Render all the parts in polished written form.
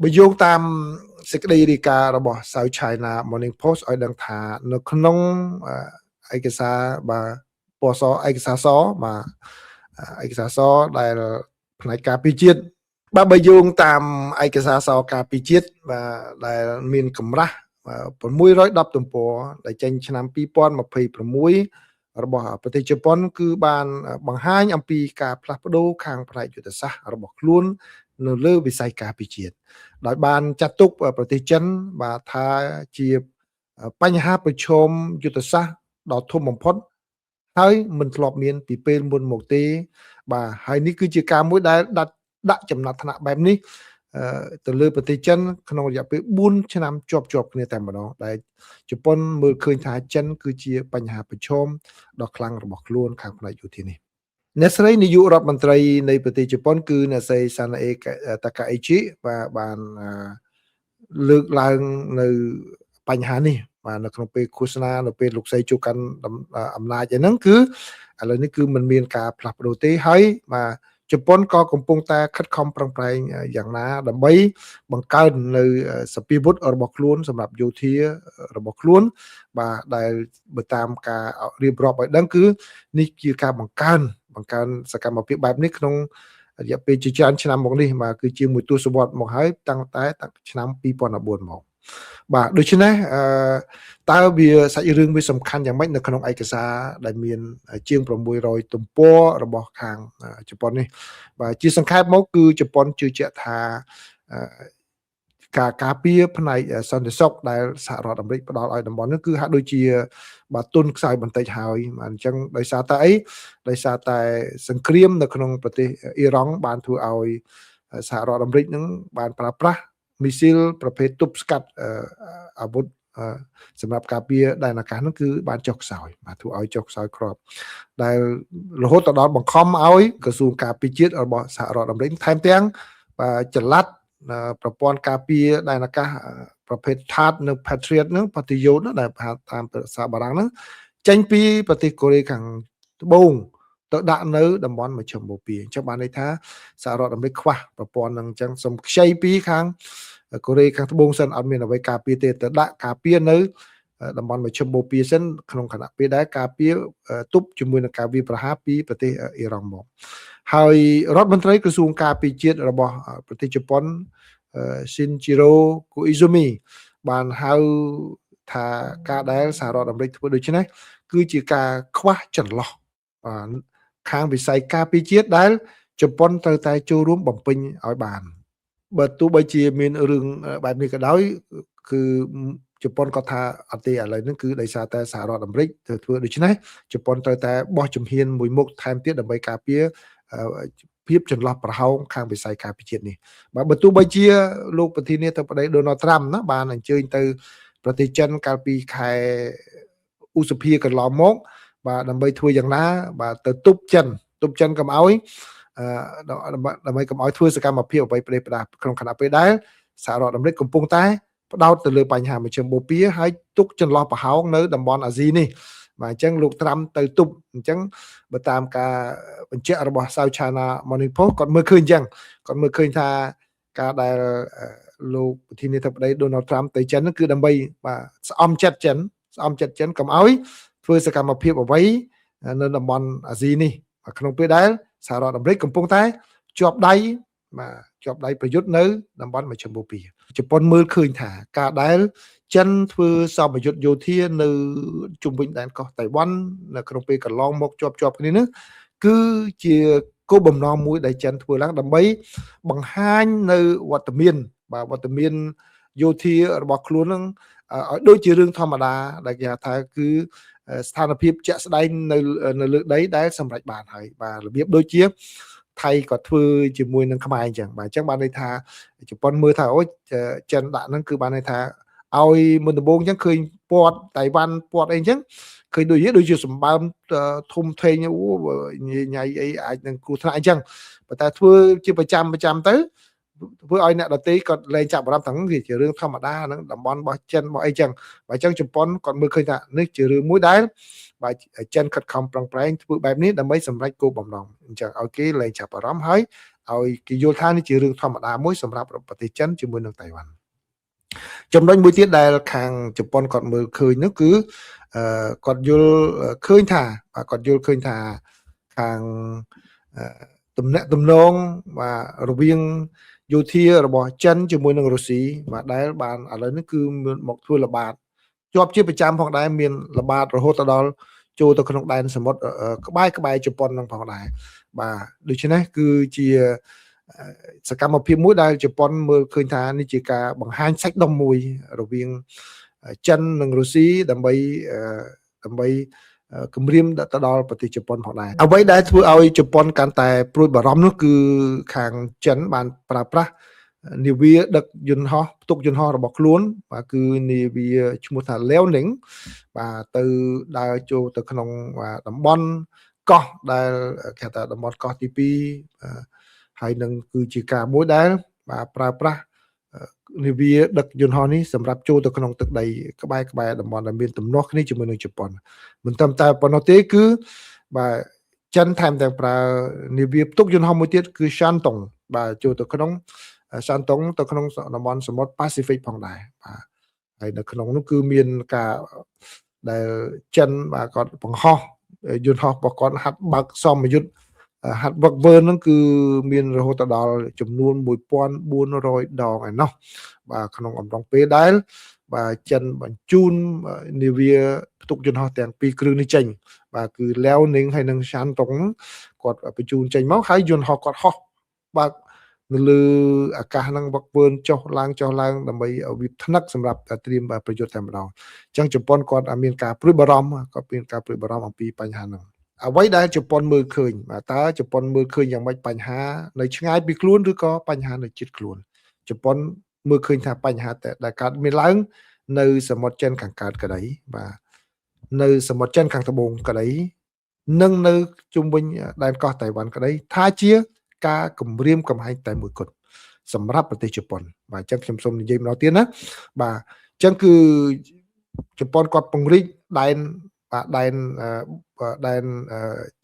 បើយោងតាមសេចក្តីរាយការណ៍របស់ South China Morning Post ឲ្យដឹងថានៅក្នុងឯកសារពណ៌សឯកសារសបាទឯកសារសដែលផ្នែកការពារជាតិបើយោងតាមឯកសារសការពារជាតិបាទដែលមានកម្រាស់610ទំព័រដែលចេញឆ្នាំ2026របស់ប្រទេសជប៉ុនគឺបានបង្ហាញអំពីការផ្លាស់ប្ដូរខាងផ្នែកយុទ្ធសាស្ត្ររបស់ខ្លួននៅលើវិស័យការពារជាតិដោយបានចាត់ទុកប្រទេសចិនបាទថាជាបញ្ហាប្រឈមយុទ្ធសាស្ត្រដ៏ធំបំផុតហើយមិនធ្លាប់មានពីពេលមុនមកទេបាទហើយនេះគឺជាការមួយដែលដាក់ចំណាត់ថ្នាក់បែបនេះទៅលើប្រទេសចិនក្នុងរយៈពេល4ឆ្នាំជាប់គ្នាតែម្ដងដែលជប៉ុនមើលឃើញថាចិនគឺជាបញ្ហាប្រឈមដ៏ខ្លាំងរបស់ខ្លួនខាងផ្នែកយោធានេះអ្នកស្រីនាយករដ្ឋមន្ត្រីនៃប្រទេសជប៉ុនគឺអ្នកស្រីសាណាអេតាកាអេជីបាទបានលើកឡើងនៅបញ្ហានេះបាទនៅក្នុងពេលឃោសនានៅពេលលោកស្រីជួបកាន់អំណាចហ្នឹងគឺឥឡូវនេះគឺมันមានការផ្លាស់ប្ដូរទេហើយបាទជប៉ុនក៏កំពុងតែខិតខំប្រឹងប្រែងយ៉ាងណាដើម្បីបង្កើននៅសពាវុធរបស់ខ្លួនសម្រាប់យោធារបស់ខ្លួនបាទដែលបើតាមការរៀបរាប់ឲ្យដឹងគឺនេះជាការបង្កើនសកម្មភាពបែបនេះក្នុងរយៈពេលជាច្រើនឆ្នាំមកនេះបាទគឺជាមួយទសវត្សរ៍មកហើយតាំងឆ្នាំ2014មកបាទដូច្នេះតើវាសាច់រឿងវាសំខាន់យ៉ាងម៉េចនៅក្នុងឯកសារដែលមានជាង600ទំព័ររបស់ខាងជប៉ុននេះបាទជាសង្ខេបមកគឺជប៉ុនជឿជាក់ថាការការពារផ្នែកសន្តិសុខដែលសហរដ្ឋអាមេរិកផ្ដល់ឲ្យតំបន់នេះគឺហាក់ដូចជាបាទទុនខ្សោយបន្តិចហើយបាទអញ្ចឹងដោយសារតែអីដោយសារតែសង្គ្រាមនៅក្នុងប្រទេសអ៊ីរ៉ង់បានធ្វើឲ្យសហរដ្ឋអាមេរិកនឹងបានប្រើប្រាស់មីស៊ីលប្រភេទទប់ស្កាត់អាវុធសម្រាប់ការពារដែនអាកាសនោះគឺបានចុះខ្សោយបាទធ្វើឲ្យចុះខ្សោយគ្រាប់ដែលរហូតដល់បង្ខំឲ្យក្រសួងការពារជាតិរបស់សហរដ្ឋអាមេរិកថែមទាំងចល័តប្រព័ន្ធការពារដែនអាកាសប្រភេទ THAAD និង Patriot ហ្នឹងបតិយោដែលតាមភាសាបារាំងហ្នឹងចេញពីប្រទេសកូរ៉េខាងត្បូងទៅដាក់នៅតំបន់មជ្ឈមបូព៌ាអញ្ចឹងបានន័យថាសហរដ្ឋអាមេរិកខ្វះប្រព័ន្ធហ្នឹងអញ្ចឹងសូមខ្ចីពីខាងកូរ៉េខាងត្បូងសិនអត់មានអ្វីការពារទេទៅដាក់ការពារនៅតំបន់មជ្ឈមបូព៌ាសិនក្នុងគណៈពេលដែលការពារទប់ជាមួយនឹងការវាយប្រហារពីប្រទេសអ៊ីរ៉ង់មកហើយរដ្ឋមន្ត្រីក្រសួងការពារជាតិរបស់ប្រទេសជប៉ុនShinjiro Koizumi បានហៅថាការដែលសហរដ្ឋអាមេរិកធ្វើដូច្នេះគឺជាការខ្វះចន្លោះខាងវិស័យការពារជាតិដែលជប៉ុនត្រូវតែចូលរួមបំពេញឲ្យបានបើទោះបីជាមានរឿងបែបនេះក៏ដោយគឺជប៉ុនក៏ថាអត់ទេឥឡូវហ្នឹងគឺដោយសារតែសហរដ្ឋអាមេរិកធ្វើដូច្នេះជប៉ុនត្រូវតែបោះជំហានមួយមុខថែមទៀតដើម្បីការពារភាពចន្លោះប្រហោងខាងវិស័យការពារជាតិនេះបាទបើទោះបីជាលោកប្រធានាធិបតី Donald Trump ណាបានអញ្ជើញទៅប្រទេសចិនកាលពីខែឧសភាកន្លងមកបាទដើម្បីធ្វើយ៉ាងណាបាទទៅទប់ចិនកុំឲ្យដើម្បីកុំឲ្យធ្វើសកម្មភាពអ្វីប្រេះផ្ដាស់ក្នុងខណៈពេលដែលសហរដ្ឋអាមេរិកកំពុងតែផ្ដោតទៅលើបញ្ហាមជ្ឈមបូព៌ាហើយទុកចន្លោះប្រហោងនៅតំបន់អាស៊ីនេះបាទអញ្ចឹងលោកត្រាំទៅទប់អញ្ចឹងបើតាមការបញ្ជាក់របស់ South China Morning Post គាត់មើលឃើញអញ្ចឹងគាត់មើលឃើញថាការដែលលោកប្រធានាធិបតី Donald Trump ទៅចិនគឺដើម្បីបាទស្អំចិត្តចិនកុំឲ្យធ្វើសកម្មភាពអ្វីនៅតំបន់អាស៊ីនេះក្នុងពេលដែលសហរដ្ឋអាមេរិកកំពុងតែជាប់ដៃប្រយុទ្ធនៅតំបន់មជ្ឈមបូព៌ាជប៉ុនមើលឃើញថាការដែលចិនធ្វើសម្ពយុទ្ធយោធានៅជុំវិញដែនកោះតៃវ៉ាន់នៅក្នុងពេលកន្លងមកជាប់គ្នានេះគឺជាគោលបំណងមួយដែលចិនធ្វើឡើងដើម្បីបង្ហាញនៅវត្តមានយោធារបស់ខ្លួននឹងឲ្យដូចជារឿងធម្មតាដែលគេហៅថាគឺស្ថានភាពជាក់ស្ដែងនៅលើដីដែលសម្រេចបានហើយបាទរបៀបដូចជាថៃក៏ធ្វើជាមួយនឹងខ្មែរអញ្ចឹងបាទអញ្ចឹងបានន័យថាជប៉ុនមើលថាអូចិនដាក់ហ្នឹងគឺបានន័យថាឲ្យមុនដំបូងអញ្ចឹងឃើញពាត់តៃវ៉ាន់ពាត់អីអញ្ចឹងឃើញដូចជាសម្បើមធំធេងញ៉ៃអីអាចនឹងគ្រោះថ្នាក់អញ្ចឹងប៉ុន្តែធ្វើជាប្រចាំទៅធ្វើឲ្យអ្នកដទៃគាត់លែងចាប់អារម្មណ៍ថាវាជារឿងធម្មតាហ្នឹងតំបន់របស់ចិនរបស់អីចឹងបើអញ្ចឹងជប៉ុនគាត់មើលឃើញថានេះជារឿងមួយដែលបាទចិនខិតខំប្រឹងប្រែងធ្វើបែបនេះដើម្បីសម្រេចគោលបំណងអញ្ចឹងឲ្យគេលែងចាប់អារម្មណ៍ហើយ ឲ្យគេយល់ថានេះជារឿងធម្មតាមួយសម្រាប់ប្រទេសចិនជាមួយនឹងតៃវ៉ាន់ចំណុចមួយទៀតដែលខាងជប៉ុនគាត់មើលឃើញនោះគឺគាត់យល់ឃើញថាគាត់យល់ឃើញថាខាងទំនាក់ទំនងរវាងយោធារបស់ចិនជាមួយនឹងរុស្ស៊ីដែលបានឥឡូវនេះគឺមានមកធ្វើល្បាតជាប់ជាប្រចាំផងដែរមានល្បាតរហូតដល់ចូលទៅក្នុងដែនសមុទ្រក្បែរជប៉ុននឹងផងដែរបាទដូច្នេះគឺជាសកម្មភាពមួយដែលជប៉ុនមើលឃើញថានេះជាការបង្ហាញសាច់ដុំមួយរវាងចិននិងរុស្ស៊ីដើម្បីគម្រាមទៅដល់ប្រទេសជប៉ុនផងដែរអ្វីដែលធ្វើឲ្យជប៉ុនកាន់តែព្រួយបារម្ភនោះគឺខាងចិនបានប្រើប្រាស់នាវាដឹកយន្តហោះផ្ទុកយន្តហោះរបស់ខ្លួនបាទគឺនាវាឈ្មោះថា Liaoning បាទទៅដើរចូលទៅក្នុងតំបន់កោះដែលគេថាតំបន់កោះទី2ហើយនឹងគឺជាការមួយដែលបាទប្រើប្រាស់នាវាដឹកយន្តហោះនេះសម្រាប់ចូលទៅក្នុងទឹកដីក្បែរតំបន់ដែលមានទំនាស់គ្នាជាមួយនឹងជប៉ុនមិនត្រឹមតែប៉ុណ្ណោះទេគឺបាទចិនថែមទាំងប្រើនាវាផ្ទុកយន្តហោះមួយទៀតគឺ Shandong បាទចូលទៅក្នុង Shandong ទៅក្នុងតំបន់សមុទ្រ Pacific ផងដែរបាទហើយនៅក្នុងនោះគឺមានការដែលចិនបាទគាត់បង្ហោះយន្តហោះរបស់គាត់ហាត់បើកសមយុទ្ធហាត់វឹកវើនឹងគឺមានរហូតដល់ចំនួន1400ដងឯណោះបាទក្នុងអំឡុងពេលដែលបាទចិនបញ្ជូននាវាផ្ទុកយន្តហោះទាំងពីរគ្រឿងនេះចេញបាទគឺ Liaoning ហើយនិង Shandong គាត់បញ្ជូនចេញមកហើយយន្តហោះគាត់ហោះបើកនៅលើអាកាសហ្នឹងវឹកវើចុះឡើងដើម្បីវាថ្នឹកសម្រាប់ត្រៀមប្រយុទ្ធតែម្ដងអញ្ចឹងជប៉ុនគាត់មានការព្រួយបារម្ភអំពីបញ្ហាហ្នឹងអ្វីដែលជប៉ុនមើលឃើញតើជប៉ុនមើលឃើញយ៉ាងម៉េចបញ្ហានៅឆ្ងាយពីខ្លួនឬក៏បញ្ហានៅជិតខ្លួនជប៉ុនមើលឃើញថាបញ្ហាដែលកើតមានឡើងនៅសមុទ្រចិនខាងកើតក្តីបាទនៅសមុទ្រចិនខាងត្បូងក្តីនិងនៅជុំវិញដែនកោះតៃវ៉ាន់ក្តីថាជាការគម្រាមកំហែងតែមួយគត់សម្រាប់ប្រទេសជប៉ុនបាទអញ្ចឹងខ្ញុំសូមនិយាយម្ដងទៀតណាបាទអញ្ចឹងគឺជប៉ុនគាត់ពង្រីកដែន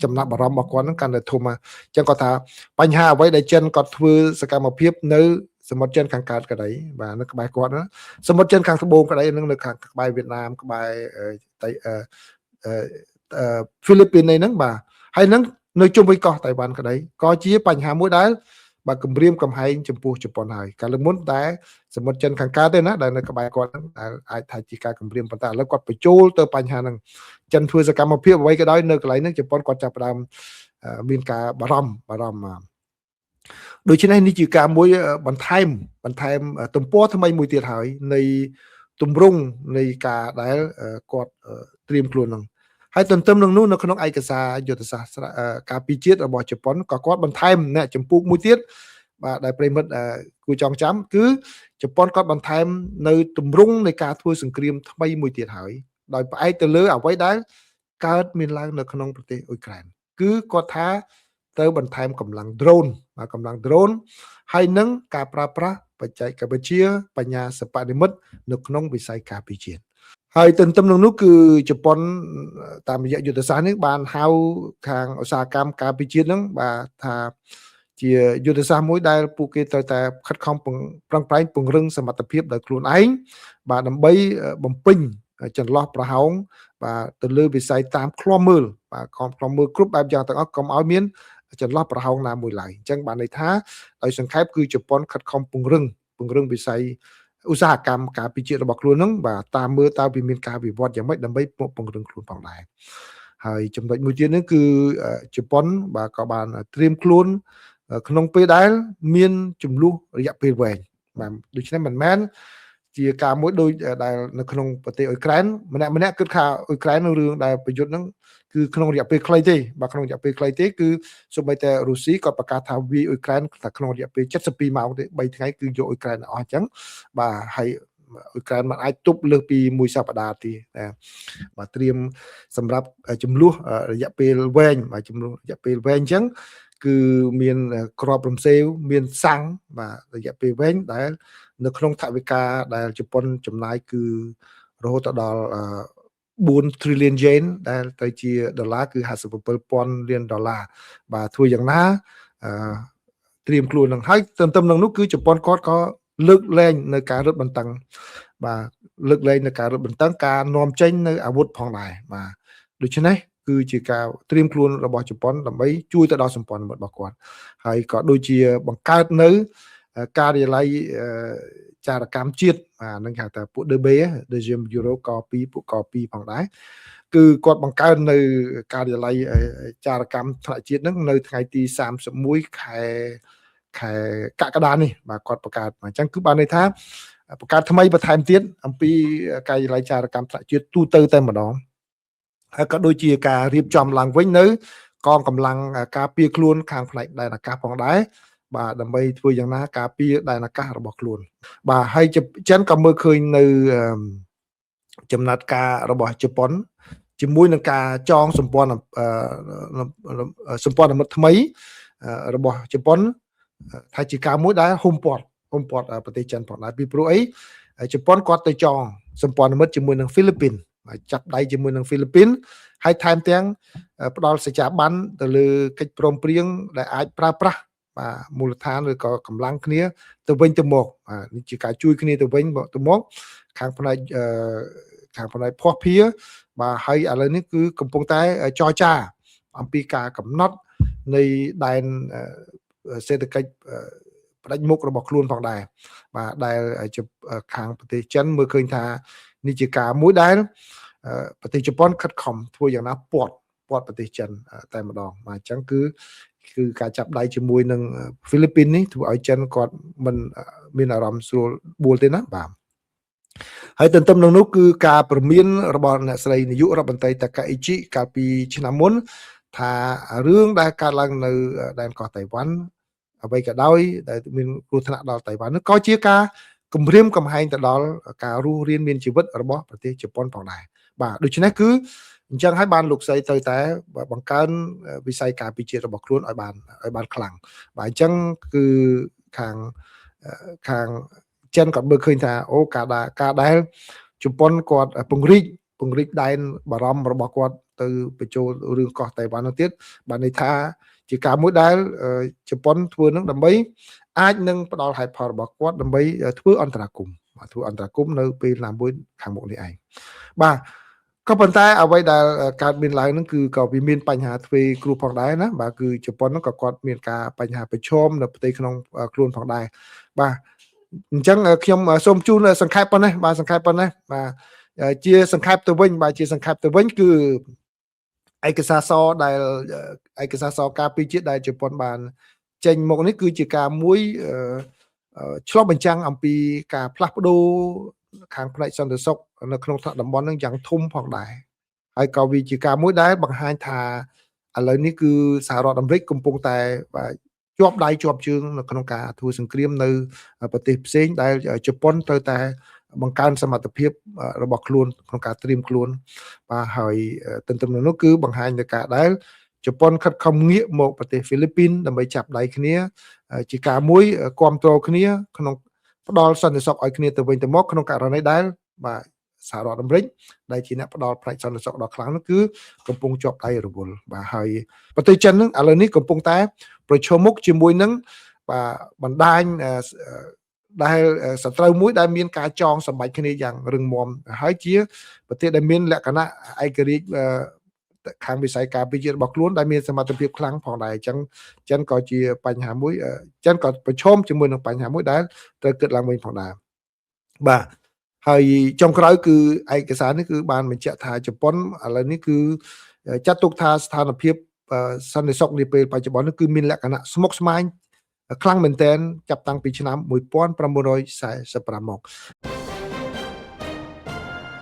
ចំណាប់អារម្មណ៍របស់គាត់ហ្នឹងកាន់តែធំអញ្ចឹងគាត់ថាបញ្ហាអ្វីដែលចិនគាត់ធ្វើសកម្មភាពនៅសមុទ្រចិនខាងកើតក្តីបាទនៅក្បែរគាត់ណាសមុទ្រចិនខាងត្បូងក្តីនឹងនៅខាងក្បែរវៀតណាមក្បែរហ្វីលីពីនហ្នឹងបាទហើយនឹងនៅជុំវិញកោះតៃវ៉ាន់ក្តីក៏ជាបញ្ហាមួយដែលបាទគម្រាមកំហែងចំពោះជប៉ុនហើយកាលមុនតែសមុទ្រចិនខាងកើតទេណាដែលនៅក្បែរគាត់ហ្នឹងអាចថាជាការគម្រាមប៉ុន្តែឥឡូវគាត់បញ្ចូលទៅបញ្ហាហ្នឹងចិនធ្វើសកម្មភាពអ្វីក៏ដោយនៅកន្លែងហ្នឹងជប៉ុនគាត់ចាប់ផ្ដើមមានការបារម្ភដូច្នេះនេះជាការមួយបន្ថែមទំព័រថ្មីមួយទៀតហើយនៃទម្រង់នៃការដែលគាត់ត្រៀមខ្លួនហ្នឹងហើយទន្ទឹមនឹងនោះនៅក្នុងឯកសារយុទ្ធសាស្ត្រការពារជាតិរបស់ជប៉ុនក៏គាត់បន្ថែមអ្នកចម្ពោះមួយទៀតបាទដែលប្រិមិត្តគួរចងចាំគឺជប៉ុនគាត់បន្ថែមនៅទម្រង់នៃការធ្វើសង្គ្រាមថ្មីមួយទៀតហើយដោយផ្អែកទៅលើអ្វីដែលកើតមានឡើងនៅក្នុងប្រទេសអ៊ុយក្រែនគឺគាត់ថាត្រូវបន្ថែមកម្លាំង drone ហើយនឹងការប្រើប្រាស់បច្ចេកវិទ្យាបញ្ញាសិប្បនិម្មិតនៅក្នុងវិស័យការពារជាតិហើយទន្ទឹមនឹងនោះគឺជប៉ុនតាមរយៈយុទ្ធសាស្ត្រនេះបានហៅខាងឧស្សាហកម្មការពារជាតិហ្នឹងបាទថាជាយុទ្ធសាស្ត្រមួយដែលពួកគេត្រូវតែខិតខំប្រឹងប្រែងពង្រឹងសមត្ថភាពដោយខ្លួនឯងបាទដើម្បីបំពេញចន្លោះប្រហោងបាទទៅលើវិស័យតាមឃ្លាំមើលបាទឃ្លាំមើលគ្រប់បែបយ៉ាងទាំងអស់កុំឲ្យមានចន្លោះប្រហោងណាមួយឡើយអញ្ចឹងបានន័យថាដោយសង្ខេបគឺជប៉ុនខិតខំពង្រឹងវិស័យឧស្សាហកម្មការពារជាតិរបស់ខ្លួនហ្នឹងបាទតាមមើលតើវាមានការវិវត្តយ៉ាងម៉េចដើម្បីពង្រឹងខ្លួនផងដែរហើយចំណុចមួយទៀតនេះគឺជប៉ុនបាទក៏បានត្រៀមខ្លួនក្នុងពេលដែលមានចំនួនរយៈពេលវែងបាទដូច្នេះមិនមែនជាការមួយដូចដែលនៅក្នុងប្រទេសអ៊ុយក្រែនម្នាក់គិតថាអ៊ុយក្រែននៅរឿងដែលប្រយុទ្ធហ្នឹងគឺក្នុងរយៈពេលខ្លីទេបាទក្នុងរយៈពេលខ្លីទេគឺសូម្បីតែរុស្ស៊ីក៏ប្រកាសថាវាយអ៊ុយក្រែនថាក្នុងរយៈពេល72ម៉ោងទេ3ថ្ងៃគឺយកអ៊ុយក្រែនអស់អញ្ចឹងបាទហើយអ៊ុយក្រែនមិនអាចទប់លើសពី1សប្តាហ៍ទេបាទត្រៀមសម្រាប់ចំនួនរយៈពេលវែងបាទចំនួនរយៈពេលវែងអញ្ចឹងគឺមានក្របរំសេវមានសាំងបាទរយៈពេលវែងដែលនៅក្នុងថវិកាដែលជប៉ុនចំណាយគឺរហូតដល់4 trillion yen ដែលទៅជាដុល្លារគឺ57,000 លានដុល្លារបាទធ្វើយ៉ាងណា ត្រៀមខ្លួននឹងហើយទន្ទឹមនឹងនោះគឺជប៉ុនគាត់ក៏លើកលែងនៅការរឹតបន្តឹងបាទលើកលែងនៅការរឹតបន្តឹងការនាំចេញនៅអាវុធផងដែរបាទដូច្នេះគឺជាការត្រៀមខ្លួនរបស់ជប៉ុនដើម្បីជួយទៅដល់សម្ព័ន្ធមិត្តរបស់គាត់ហើយក៏ដូចជាបង្កើតនៅការិយាល័យចារកម្មជាតិបាទនឹងគេហៅថាពួក DB Deuxième Bureau ក2ពួកក2ផងដែរគឺគាត់បង្កើននៅការិយាល័យចារកម្មថ្នាក់ជាតិហ្នឹងនៅថ្ងៃទី31ខែកក្កដានេះបាទគាត់បង្កើតអញ្ចឹងគឺបានន័យថាបង្កើតថ្មីបន្ថែមទៀតអំពីការិយាល័យចារកម្មថ្នាក់ជាតិទូទៅតែម្ដងហើយក៏ដូចជាការរៀបចំឡើងវិញនៅកងកម្លាំងការពារខ្លួនខាងផ្នែកដែនអាកាសផងដែរបាទដើម្បីធ្វើយ៉ាងណាការពារដែនអាកាសរបស់ខ្លួនបាទហើយចិនក៏មើលឃើញនៅចំណាត់ការរបស់ជប៉ុនជាមួយនឹងការចងសម្ព័ន្ធមិត្តថ្មីរបស់ជប៉ុនថាជាការមួយដែលហ៊ុំព័ទ្ធប្រទេសចិនផងដែរពីព្រោះអីជប៉ុនគាត់ទៅចងសម្ព័ន្ធមិត្តជាមួយនឹងហ្វីលីពីនចាប់ដៃជាមួយនឹងហ្វីលីពីនហើយថែមទាំងផ្ដល់សច្ចាប័នទៅលើកិច្ចព្រមព្រៀងដែលអាចប្រើប្រាស់បាទមូលដ្ឋានឬក៏កម្លាំងគ្នាទៅវិញទៅមកនេះជាការជួយគ្នាទៅវិញទៅមកខាងផ្នែកភ័ស្តុភារបាទហើយឥឡូវនេះគឺកំពុងតែចរចាអំពីការកំណត់នៃដែនសេដ្ឋកិច្ចផ្ដាច់មុខរបស់ខ្លួនផងដែរបាទដែលខាងប្រទេសចិនមើលឃើញថានេះជាការមួយដែលប្រទេសជប៉ុនខិតខំធ្វើយ៉ាងណាពាត់ប្រទេសចិនតែម្ដងបាទអញ្ចឹងគឺការចាប់ដៃជាមួយនឹងហ្វីលីពីននេះធ្វើឲ្យចិនគាត់មិនមានអារម្មណ៍ស្រួលបួលទេណាបាទហើយទន្ទឹមនឹងនោះគឺការព្រមានរបស់អ្នកស្រីនាយករដ្ឋមន្ត្រីតាកាអ៊ីជីកាលពីឆ្នាំមុនថារឿងដែលកើតឡើងនៅដែនកោះតៃវ៉ាន់អ្វីក៏ដោយដែលមានគ្រោះថ្នាក់ដល់តៃវ៉ាន់នោះក៏ជាការគំរាមកំហែងទៅដល់ការរស់រានមានជីវិតរបស់ប្រទេសជប៉ុនផងដែរបាទដូច្នេះគឺអញ្ចឹងហើយបានលោកស្រីត្រូវតែបង្កើនវិស័យការពារជាតិរបស់ខ្លួនឲ្យបានខ្លាំងបាទអញ្ចឹងគឺខាងចិនគាត់មើលឃើញថាអូការដែលជប៉ុនគាត់ពង្រីកដែនបារម្ភរបស់គាត់ទៅបញ្ចូលរឿងកោះតៃវ៉ាន់នោះទៀតបានន័យថាជាការមួយដែលជប៉ុនធ្វើនឹងដើម្បីអាចនឹងផ្ដល់ហេតុផលរបស់គាត់ដើម្បីធ្វើអន្តរាគមន៍នៅពេលណាមួយខាងមុខនេះឯងបាទក៏ប៉ុន្តែអ្វីដែលកើតមានឡើងហ្នឹងគឺក៏វាមានបញ្ហាទ្វេគ្រោះផងដែរណាបាទគឺជប៉ុនហ្នឹងក៏គាត់មានការបញ្ហាប្រឈមនៅផ្ទៃក្នុងខ្លួនផងដែរបាទអញ្ចឹងខ្ញុំសូមជូនសង្ខេបប៉ុណ្ណេះបាទជាសង្ខេបទៅវិញគឺឯកសារសការពារជាតិដែលជប៉ុនបានចេញមកនេះគឺជាការមួយឆ្លុះបញ្ចាំងអំពីការផ្លាស់ប្ដូរខាងផ្នែកសន្តិសុខនៅក្នុងថ្នាក់តំបន់នឹងយ៉ាងធំផងដែរហើយក៏វាជាការមួយដែលបង្ហាញថាឥឡូវនេះគឺសហរដ្ឋអាមេរិកកំពុងតែជាប់ដៃជាប់ជើងនៅក្នុងការធ្វើសង្គ្រាមនៅប្រទេសផ្សេងដែលជប៉ុនត្រូវតែបង្កើនសមត្ថភាពរបស់ខ្លួនក្នុងការត្រៀមខ្លួនបាទហើយទន្ទឹមនឹងនោះគឺបង្ហាញនៅការដែលជប៉ុនខិតខំងាកមកប្រទេសហ្វីលីពីនដើម្បីចាប់ដៃគ្នាជាការមួយគ្រប់គ្រងគ្នាក្នុងផ្ដល់សន្តិសុខឲ្យគ្នាទៅវិញទៅមកក្នុងករណីដែលបាទសហរដ្ឋអាមេរិកដែលជាអ្នកផ្ដល់ផ្នែកសន្តិសុខដ៏ខ្លាំងនោះគឺកំពុងជាប់ដៃរវល់បាទហើយប្រទេសចិននឹងឥឡូវនេះកំពុងតែប្រឈមមុខជាមួយនឹងបាទបណ្ដាញដែលសត្រូវមួយដែលមានការចងសម្បាច់គ្នាយ៉ាងរឹងមាំហើយជាប្រទេសដែលមានលក្ខណៈឯករាជ្យខាងវិស័យការពារជាតិរបស់ខ្លួនដែលមានសមត្ថភាពខ្លាំងផងដែរអញ្ចឹងចិនក៏ជាបញ្ហាមួយចិនក៏ប្រឈមជាមួយនឹងបញ្ហាមួយដែលត្រូវកើតឡើងវិញផងដែរបាទហើយចុងក្រោយគឺឯកសារនេះគឺបានបញ្ជាក់ថាជប៉ុនឥឡូវនេះគឺចាត់ទុកថាស្ថានភាពសន្តិសុខនាពេលបច្ចុប្បន្ននេះគឺមានលក្ខណៈស្មុគស្មាញខ្លាំងមែនទែនចាប់តាំងពីឆ្នាំ1945មក